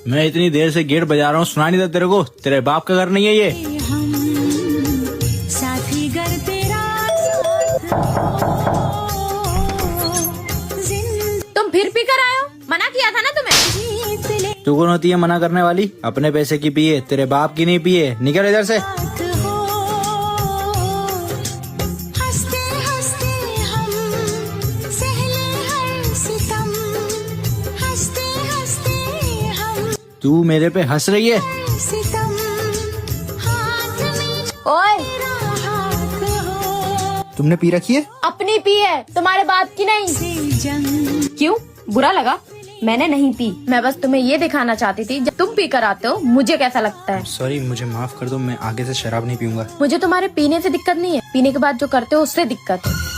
मैं इतनी देर से गेट बजा रहा हूँ, सुना नहीं था तेरे को? तेरे बाप का घर नहीं है ये? साथी घर तेरा तुम फिर पी कर आए हो? मना किया था ना तुम्हें। तू कौन होती है मना करने वाली? अपने पैसे की पिए, तेरे बाप की नहीं पिए। निकल इधर से। तू मेरे पे हंस रही है? ओए, तुमने पी रखी है? अपनी पी है, तुम्हारे बाप की नहीं। क्यों, बुरा लगा? मैंने नहीं पी, मैं बस तुम्हें ये दिखाना चाहती थी जब तुम पी कर आते हो मुझे कैसा लगता है। सॉरी, मुझे माफ कर दो, मैं आगे से शराब नहीं पीऊंगा। मुझे तुम्हारे पीने से दिक्कत नहीं है, पीने के बाद जो करते हो उससे दिक्कत है।